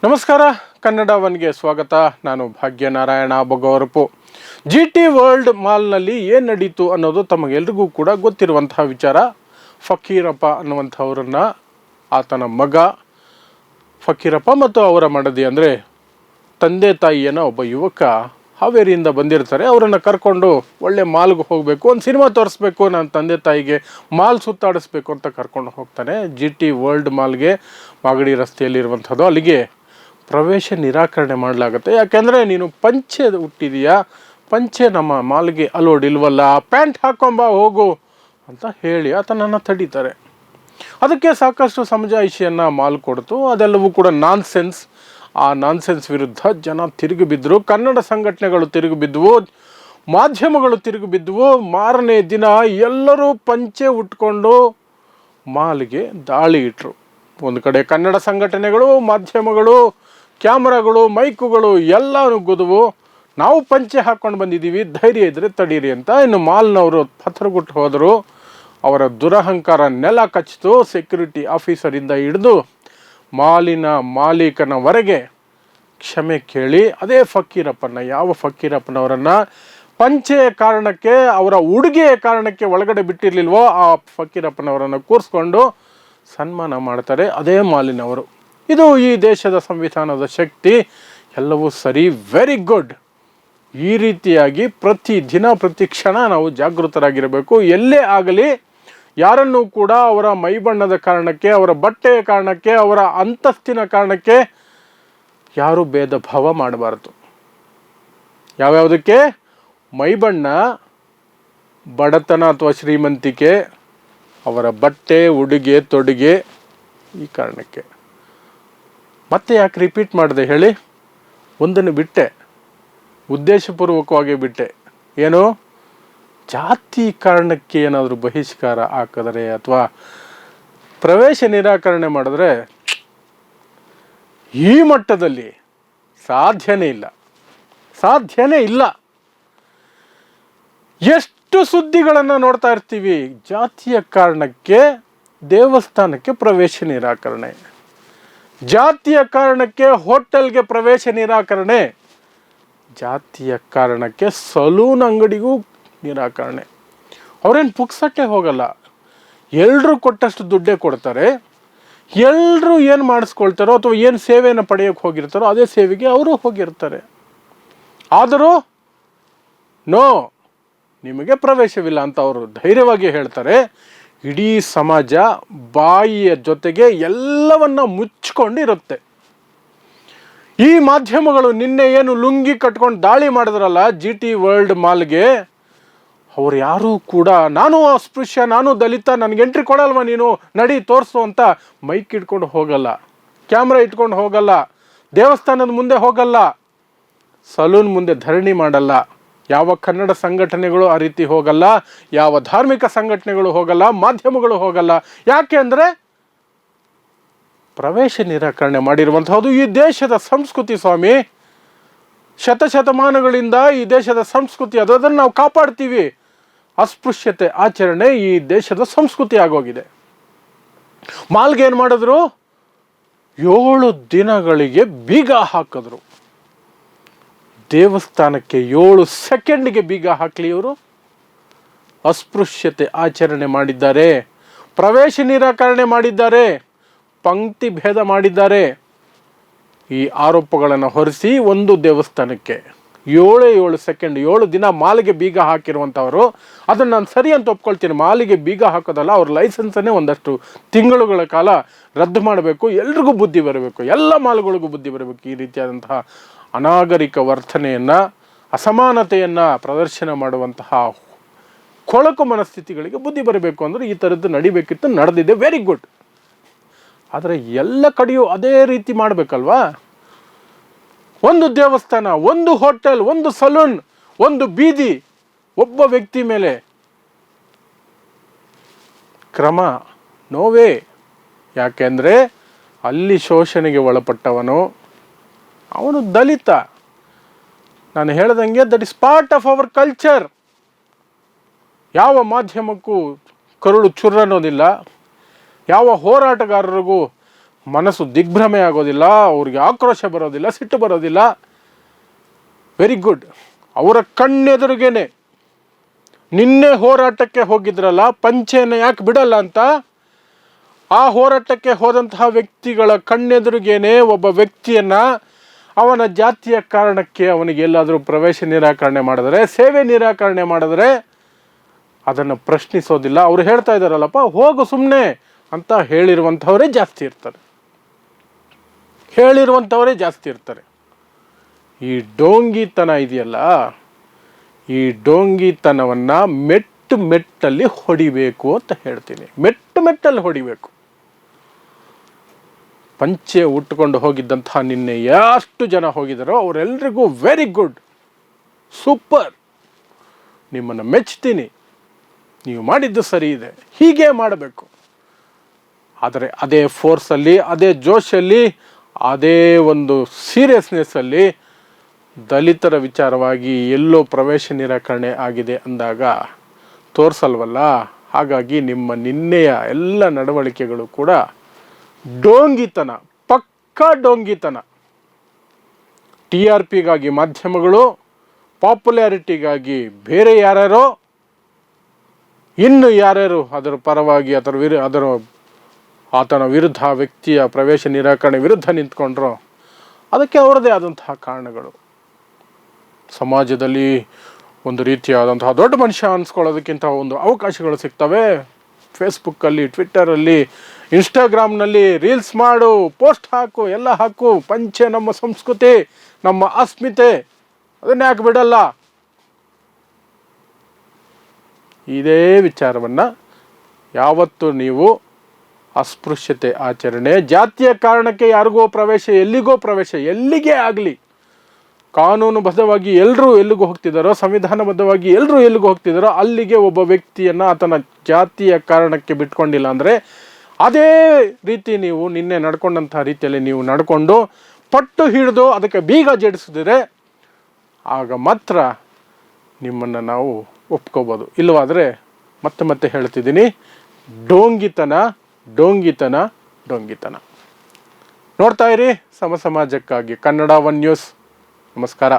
ನಮಸ್ಕಾರ, ಕನ್ನಡ ಒನ್ಗೆ ಸ್ವಾಗತ. ನಾನು ಭಾಗ್ಯನಾರಾಯಣ ಬೊಗವರಪು. GT ವರ್ಲ್ಡ್ ಮಾಲ್ನಲ್ಲಿ ಏನು ನಡೀತು ಅನ್ನೋದು ತಮಗೆಲ್ರಿಗೂ ಕೂಡ ಗೊತ್ತಿರುವಂತಹ ವಿಚಾರ. ಫಕೀರಪ್ಪ ಅನ್ನುವಂಥವ್ರನ್ನ, ಆತನ ಮಗ ಫಕೀರಪ್ಪ ಮತ್ತು ಅವರ ಮಡದಿ ಅಂದರೆ ತಂದೆ ತಾಯಿಯನ್ನು ಒಬ್ಬ ಯುವಕ ಹಾವೇರಿಯಿಂದ ಬಂದಿರ್ತಾರೆ. ಅವರನ್ನು ಕರ್ಕೊಂಡು ಒಳ್ಳೆ ಮಾಲ್ಗೆ ಹೋಗಬೇಕು, ಒಂದು ಸಿನಿಮಾ ತೋರಿಸ್ಬೇಕು, ನನ್ನ ತಂದೆ ತಾಯಿಗೆ ಮಾಲ್ ಸುತ್ತಾಡಿಸ್ಬೇಕು ಅಂತ ಕರ್ಕೊಂಡು ಹೋಗ್ತಾನೆ. GT ವರ್ಲ್ಡ್ ಮಾಲ್ಗೆ, ಮಾಗಡಿ ರಸ್ತೆಯಲ್ಲಿರುವಂಥದ್ದು. ಅಲ್ಲಿಗೆ ಪ್ರವೇಶ ನಿರಾಕರಣೆ ಮಾಡಲಾಗುತ್ತೆ. ಯಾಕೆಂದರೆ ನೀನು ಪಂಚೆ ಹುಟ್ಟಿದೀಯಾ, ಪಂಚೆ ನಮ್ಮ ಮಾಲ್ಗೆ ಅಲೋಡ್ ಇಲ್ವಲ್ಲ, ಪ್ಯಾಂಟ್ ಹಾಕೊಂಬ ಹೋಗು ಅಂತ ಹೇಳಿ ಆತನನ್ನು ತಡೀತಾರೆ. ಅದಕ್ಕೆ ಸಾಕಷ್ಟು ಸಮಜಾಯಿಷಿಯನ್ನು ಮಾಲ್ ಕೊಡ್ತು. ಅದೆಲ್ಲವೂ ಕೂಡ ನಾನ್ಸೆನ್ಸ್. ಆ ನಾನ್ಸೆನ್ಸ್ ವಿರುದ್ಧ ಜನ ತಿರುಗಿ ಬಿದ್ದರು. ಕನ್ನಡ ಸಂಘಟನೆಗಳು ತಿರುಗಿ ಬಿದ್ದವು, ಮಾಧ್ಯಮಗಳು ತಿರುಗಿ ಬಿದ್ದವು. ಮಾರನೇ ದಿನ ಎಲ್ಲರೂ ಪಂಚೆ ಉಟ್ಕೊಂಡು ಮಾಲ್ಗೆ ದಾಳಿ ಇಟ್ಟರು. ಒಂದು ಕಡೆ ಕನ್ನಡ ಸಂಘಟನೆಗಳು, ಮಾಧ್ಯಮಗಳು, ಕ್ಯಾಮ್ರಾಗಳು, ಮೈಕುಗಳು ಎಲ್ಲ ನುಗ್ಗಿದ್ವು. ನಾವು ಪಂಚೆ ಹಾಕ್ಕೊಂಡು ಬಂದಿದ್ದೀವಿ, ಧೈರ್ಯ ಇದ್ದರೆ ತಡೀರಿ ಅಂತ. ಇನ್ನು ಮಾಲ್ನವರು ಪಥರಗುಟ್ಟು ಹೋದರು. ಅವರ ದುರಹಂಕಾರ ನೆಲ ಕಚ್ಚಿತು. ಸೆಕ್ಯೂರಿಟಿ ಆಫೀಸರಿಂದ ಹಿಡಿದು ಮಾಲಿನ ಮಾಲೀಕನವರೆಗೆ ಕ್ಷಮೆ ಕೇಳಿ ಅದೇ ಫಕೀರಪ್ಪನ, ಯಾವ ಫಕೀರಪ್ಪನವರನ್ನು ಪಂಚೆಯ ಕಾರಣಕ್ಕೆ, ಅವರ ಉಡುಗೆಯ ಕಾರಣಕ್ಕೆ ಒಳಗಡೆ ಬಿಟ್ಟಿರಲಿಲ್ವೋ ಆ ಫಕೀರಪ್ಪನವರನ್ನು ಕೂರಿಸ್ಕೊಂಡು ಸನ್ಮಾನ ಮಾಡ್ತಾರೆ ಅದೇ ಮಾಲಿನವರು. ಇದು ಈ ದೇಶದ ಸಂವಿಧಾನದ ಶಕ್ತಿ. ಎಲ್ಲವೂ ಸರಿ, ವೆರಿ ಗುಡ್. ಈ ರೀತಿಯಾಗಿ ಪ್ರತಿ ದಿನ ಪ್ರತಿ ಕ್ಷಣ ನಾವು ಜಾಗೃತರಾಗಿರಬೇಕು. ಎಲ್ಲೇ ಆಗಲಿ ಯಾರನ್ನೂ ಕೂಡ ಅವರ ಮೈಬಣ್ಣದ ಕಾರಣಕ್ಕೆ, ಅವರ ಬಟ್ಟೆಯ ಕಾರಣಕ್ಕೆ, ಅವರ ಅಂತಸ್ತಿನ ಕಾರಣಕ್ಕೆ ಯಾರೂ ಭೇದ ಭಾವ ಮಾಡಬಾರ್ದು. ಯಾವ್ಯಾವುದಕ್ಕೆ? ಮೈಬಣ್ಣ, ಬಡತನ ಅಥವಾ ಶ್ರೀಮಂತಿಕೆ, ಅವರ ಬಟ್ಟೆ, ಉಡುಗೆ ತೊಡುಗೆ, ಈ ಕಾರಣಕ್ಕೆ. ಮತ್ತೆ ಯಾಕೆ ರಿಪೀಟ್ ಮಾಡಿದೆ ಹೇಳಿ? ಒಂದನ್ನು ಬಿಟ್ಟೆ, ಉದ್ದೇಶಪೂರ್ವಕವಾಗಿ ಬಿಟ್ಟೆ. ಏನು? ಜಾತಿ ಕಾರಣಕ್ಕೆ ಏನಾದರೂ ಬಹಿಷ್ಕಾರ ಹಾಕಿದರೆ ಅಥವಾ ಪ್ರವೇಶ ನಿರಾಕರಣೆ ಮಾಡಿದ್ರೆ ಈ ಮಟ್ಟದಲ್ಲಿ ಸಾಧ್ಯನೇ ಇಲ್ಲ. ಎಷ್ಟು ಸುದ್ದಿಗಳನ್ನು ನೋಡ್ತಾ ಇರ್ತೀವಿ. ಜಾತಿಯ ಕಾರಣಕ್ಕೆ ದೇವಸ್ಥಾನಕ್ಕೆ ಪ್ರವೇಶ ನಿರಾಕರಣೆ, ಜಾತಿಯ ಕಾರಣಕ್ಕೆ ಹೋಟೆಲ್ಗೆ ಪ್ರವೇಶ ನಿರಾಕರಣೆ, ಜಾತಿಯ ಕಾರಣಕ್ಕೆ ಸಲೂನ್ ಅಂಗಡಿಗೂ ನಿರಾಕರಣೆ. ಅವರೇನು ಪುಕ್ಸಟ್ಟೆ ಹೋಗಲ್ಲ, ಎಲ್ಲರೂ ಕೊಟ್ಟಷ್ಟು ದುಡ್ಡೇ ಕೊಡ್ತಾರೆ. ಎಲ್ಲರೂ ಏನು ಮಾಡಿಸ್ಕೊಳ್ತಾರೋ ಅಥವಾ ಏನು ಸೇವೆಯನ್ನು ಪಡೆಯೋಕ್ಕೆ ಹೋಗಿರ್ತಾರೋ ಅದೇ ಸೇವೆಗೆ ಅವರು ಹೋಗಿರ್ತಾರೆ. ಆದರೂ ನೋ, ನಿಮಗೆ ಪ್ರವೇಶವಿಲ್ಲ ಅಂತ ಅವರು ಧೈರ್ಯವಾಗಿ ಹೇಳ್ತಾರೆ. ಇಡೀ ಸಮಾಜ ಬಾಯಿಯ ಜೊತೆಗೆ ಎಲ್ಲವನ್ನ ಮುಚ್ಕೊಂಡಿರುತ್ತೆ. ಈ ಮಾಧ್ಯಮಗಳು ನಿನ್ನೆ ಏನು ಲುಂಗಿ ಕಟ್ಕೊಂಡು ದಾಳಿ ಮಾಡಿದ್ರಲ್ಲ GT ವರ್ಲ್ಡ್ ಮಾಲ್ಗೆ, ಅವ್ರು ಯಾರೂ ಕೂಡ ನಾನು ಅಸ್ಪೃಶ್ಯ, ನಾನು ದಲಿತ, ನನಗೆ ಎಂಟ್ರಿ ಕೊಡಲ್ವ ನೀನು, ನಡಿ ತೋರಿಸು ಅಂತ ಮೈಕ್ ಇಟ್ಕೊಂಡು ಹೋಗಲ್ಲ, ಕ್ಯಾಮ್ರಾ ಇಟ್ಕೊಂಡು ಹೋಗಲ್ಲ, ದೇವಸ್ಥಾನದ ಮುಂದೆ ಹೋಗಲ್ಲ, ಸಲೂನ್ ಮುಂದೆ ಧರಣಿ ಮಾಡಲ್ಲ. ಯಾವ ಕನ್ನಡ ಸಂಘಟನೆಗಳು ಆ ರೀತಿ ಹೋಗಲ್ಲ, ಯಾವ ಧಾರ್ಮಿಕ ಸಂಘಟನೆಗಳು ಹೋಗಲ್ಲ, ಮಾಧ್ಯಮಗಳು ಹೋಗಲ್ಲ. ಯಾಕೆ ಅಂದರೆ ಪ್ರವೇಶ ನಿರಾಕರಣೆ ಮಾಡಿರುವಂತಹದ್ದು ಈ ದೇಶದ ಸಂಸ್ಕೃತಿ ಸ್ವಾಮಿ. ಶತಶತಮಾನಗಳಿಂದ ಈ ದೇಶದ ಸಂಸ್ಕೃತಿ, ಅದನ್ನು ನಾವು ಕಾಪಾಡ್ತೀವಿ. ಅಸ್ಪೃಶ್ಯತೆ ಆಚರಣೆ ಈ ದೇಶದ ಸಂಸ್ಕೃತಿ ಆಗೋಗಿದೆ. ಮಾಲ್ಗೆ ಏನು ಮಾಡಿದ್ರು? 7 ದಿನಗಳಿಗೆ ಬೀಗ ಹಾಕಿದ್ರು. ದೇವಸ್ಥಾನಕ್ಕೆ 7 ಸೆಕೆಂಡ್ಗೆ ಬೀಗ ಹಾಕಲಿ ಇವರು? ಅಸ್ಪೃಶ್ಯತೆ ಆಚರಣೆ ಮಾಡಿದ್ದಾರೆ, ಪ್ರವೇಶ ನಿರಾಕರಣೆ ಮಾಡಿದ್ದಾರೆ, ಪಂಕ್ತಿ ಭೇದ ಮಾಡಿದ್ದಾರೆ. ಈ ಆರೋಪಗಳನ್ನು ಹೊರಿಸಿ ಒಂದು ದೇವಸ್ಥಾನಕ್ಕೆ 7 ಸೆಕೆಂಡ್, 7 ದಿನ ಮಾಲಿಗೆ ಬೀಗ ಹಾಕಿರುವಂಥವರು. ಅದನ್ನು ನಾನು ಸರಿ ಅಂತ ಒಪ್ಕೊಳ್ತೀನಿ. ಮಾಲಿಗೆ ಬೀಗ ಹಾಕೋದಲ್ಲ, ಅವ್ರ ಲೈಸೆನ್ಸನ್ನೇ ಒಂದಷ್ಟು ತಿಂಗಳುಗಳ ಕಾಲ ರದ್ದು ಮಾಡಬೇಕು. ಎಲ್ರಿಗೂ ಬುದ್ಧಿ ಬರಬೇಕು, ಎಲ್ಲ ಮಾಲ್ಗಳಿಗೂ ಬುದ್ಧಿ ಬರಬೇಕು. ಈ ರೀತಿಯಾದಂತಹ ಅನಾಗರಿಕ ವರ್ತನೆಯನ್ನು, ಅಸಮಾನತೆಯನ್ನು ಪ್ರದರ್ಶನ ಮಾಡುವಂತಹ ಕೊಳಕು ಮನಸ್ಥಿತಿಗಳಿಗೆ ಬುದ್ಧಿ ಬರಬೇಕು. ಅಂದರೆ ಈ ಥರದ್ದು ನಡಿಬೇಕಿತ್ತು, ನಡೆದಿದೆ, ವೆರಿ ಗುಡ್. ಆದರೆ ಎಲ್ಲ ಕಡೆಯೂ ಅದೇ ರೀತಿ ಮಾಡಬೇಕಲ್ವಾ? ಒಂದು ದೇವಸ್ಥಾನ, ಒಂದು ಹೋಟೆಲ್, ಒಂದು ಸಲೂನ್, ಒಂದು ಬೀದಿ, ಒಬ್ಬ ವ್ಯಕ್ತಿ ಮೇಲೆ ಕ್ರಮ ನೋವೇ. ಯಾಕೆಂದರೆ ಅಲ್ಲಿ ಶೋಷಣೆಗೆ ಒಳಪಟ್ಟವನು, ಅವನು ದಲಿತ. ನಾನು ಹೇಳ್ದಂಗೆ that is part of our culture. ಯಾವ ಮಾಧ್ಯಮಕ್ಕೂ ಕರುಳು ಚುರ್ರನ್ನೋದಿಲ್ಲ, ಯಾವ ಹೋರಾಟಗಾರರಿಗೂ ಮನಸ್ಸು ದಿಗ್ಭ್ರಮೆ ಆಗೋದಿಲ್ಲ, ಅವ್ರಿಗೆ ಆಕ್ರೋಶ ಬರೋದಿಲ್ಲ, ಸಿಟ್ಟು ಬರೋದಿಲ್ಲ. Very good. ಅವರ ಕಣ್ಣೆದುರಿಗೇನೆ ನಿನ್ನೆ ಹೋರಾಟಕ್ಕೆ ಹೋಗಿದ್ರಲ್ಲ, ಪಂಚೆಯನ್ನು ಯಾಕೆ ಬಿಡಲ್ಲ ಅಂತ, ಆ ಹೋರಾಟಕ್ಕೆ ಹೋದಂತಹ ವ್ಯಕ್ತಿಗಳ ಕಣ್ಣೆದುರಿಗೇನೆ ಒಬ್ಬ ವ್ಯಕ್ತಿಯನ್ನ ಅವನ ಜಾತಿಯ ಕಾರಣಕ್ಕೆ ಅವನಿಗೆ ಎಲ್ಲಾದರೂ ಪ್ರವೇಶ ನಿರಾಕರಣೆ ಮಾಡಿದ್ರೆ, ಸೇವೆ ನಿರಾಕರಣೆ ಮಾಡಿದ್ರೆ ಅದನ್ನು ಪ್ರಶ್ನಿಸೋದಿಲ್ಲ. ಅವರು ಹೇಳ್ತಾ ಇದ್ದಾರಲ್ಲಪ್ಪ ಹೋಗು ಸುಮ್ಮನೆ ಅಂತ ಹೇಳಿರುವಂಥವರೇ ಜಾಸ್ತಿ ಇರ್ತಾರೆ. ಈ ಡೋಂಗಿತನ ಇದೆಯಲ್ಲ, ಈ ಡೋಂಗಿತನವನ್ನು ಮೆಟ್ಟಲ್ಲಿ ಹೊಡಿಬೇಕು ಅಂತ ಹೇಳ್ತೀನಿ. ಮೆಟ್ಟಲ್ಲಿ ಹೊಡಿಬೇಕು. ಪಂಚೆ ಉಟ್ಟುಕೊಂಡು ಹೋಗಿದ್ದಂತಹ ನಿನ್ನೆ ಎಷ್ಟು ಜನ ಹೋಗಿದ್ದಾರೋ ಅವರೆಲ್ಲರಿಗೂ ವೆರಿ ಗುಡ್, ಸೂಪರ್, ನಿಮ್ಮನ್ನು ಮೆಚ್ತೀನಿ, ನೀವು ಮಾಡಿದ್ದು ಸರಿ ಇದೆ, ಹೀಗೆ ಮಾಡಬೇಕು. ಆದರೆ ಅದೇ ಫೋರ್ಸಲ್ಲಿ, ಅದೇ ಜೋಶಲ್ಲಿ, ಅದೇ ಒಂದು ಸೀರಿಯಸ್ನೆಸ್ಸಲ್ಲಿ ದಲಿತರ ವಿಚಾರವಾಗಿ ಎಲ್ಲೋ ಪ್ರವೇಶ ನಿರಾಕರಣೆ ಆಗಿದೆ ಅಂದಾಗ ತೋರಿಸಲ್ವಲ್ಲ. ಹಾಗಾಗಿ ನಿಮ್ಮ ನಿನ್ನೆಯ ಎಲ್ಲ ನಡವಳಿಕೆಗಳು ಕೂಡ ಡೋಂಗಿತನ, ಪಕ್ಕಾ ಡೋಂಗಿತನ. TRPಗಾಗಿ ಮಾಧ್ಯಮಗಳು, ಪಾಪ್ಯುಲಾರಿಟಿಗಾಗಿ ಬೇರೆ ಯಾರ್ಯಾರೋ, ಇನ್ನು ಯಾರ್ಯಾರು ಅದರ ಪರವಾಗಿ ಆತನ ವಿರುದ್ಧ, ವ್ಯಕ್ತಿಯ ಪ್ರವೇಶ ನಿರಾಕರಣೆ ವಿರುದ್ಧ ನಿಂತ್ಕೊಂಡ್ರೋ ಅದಕ್ಕೆ ಅವರದೇ ಆದಂತಹ ಕಾರಣಗಳು. ಸಮಾಜದಲ್ಲಿ ಒಂದು ರೀತಿಯಾದಂತಹ ದೊಡ್ಡ ಮನುಷ್ಯ ಅನ್ಸ್ಕೊಳ್ಳೋದಕ್ಕಿಂತ ಒಂದು ಅವಕಾಶಗಳು ಸಿಗ್ತವೆ. ಫೇಸ್ಬುಕ್ಕಲ್ಲಿ, ಟ್ವಿಟ್ಟರಲ್ಲಿ, ಇನ್ಸ್ಟಾಗ್ರಾಮ್ನಲ್ಲಿ ರೀಲ್ಸ್ ಮಾಡು, ಪೋಸ್ಟ್ ಹಾಕು, ಎಲ್ಲ ಹಾಕು. ಪಂಚೆ ನಮ್ಮ ಸಂಸ್ಕೃತಿ, ನಮ್ಮ ಅಸ್ಮಿತೆ, ಅದನ್ನ ಯಾಕೆ ಬಿಡಲ್ಲ? ಇದೇ ವಿಚಾರವನ್ನು ಯಾವತ್ತು ನೀವು ಅಸ್ಪೃಶ್ಯತೆ ಆಚರಣೆ, ಜಾತಿಯ ಕಾರಣಕ್ಕೆ ಯಾರಿಗೋ ಪ್ರವೇಶ, ಎಲ್ಲಿಗೇ ಆಗಲಿ, ಕಾನೂನುಬದ್ಧವಾಗಿ ಎಲ್ಲರೂ ಎಲ್ಲಿಗೂ ಹೋಗ್ತಿದ್ದಾರೋ, ಸಂವಿಧಾನಬದ್ಧವಾಗಿ ಎಲ್ಲರೂ ಎಲ್ಲಿಗೂ ಹೋಗ್ತಿದ್ದಾರೋ ಅಲ್ಲಿಗೆ ಒಬ್ಬ ವ್ಯಕ್ತಿಯನ್ನು ಆತನ ಜಾತಿಯ ಕಾರಣಕ್ಕೆ ಬಿಟ್ಕೊಂಡಿಲ್ಲ ಅಂದರೆ, ಅದೇ ರೀತಿ ನೀವು ನಿನ್ನೆ ನಡ್ಕೊಂಡಂಥ ರೀತಿಯಲ್ಲಿ ನೀವು ನಡ್ಕೊಂಡು ಪಟ್ಟು ಹಿಡಿದು ಅದಕ್ಕೆ ಬೀಗ ಜಡಿಸಿದ್ರೆ ಆಗ ಮಾತ್ರ ನಿಮ್ಮನ್ನು ನಾವು ಒಪ್ಕೋಬೋದು. ಇಲ್ಲವಾದರೆ ಮತ್ತೆ ಹೇಳ್ತಿದ್ದೀನಿ, ಡೋಂಗಿತನ. ನೋಡ್ತಾ ಇರಿ ಸಮಾಜಕ್ಕಾಗಿ ಕನ್ನಡ 1 ನ್ಯೂಸ್. ನಮಸ್ಕಾರ.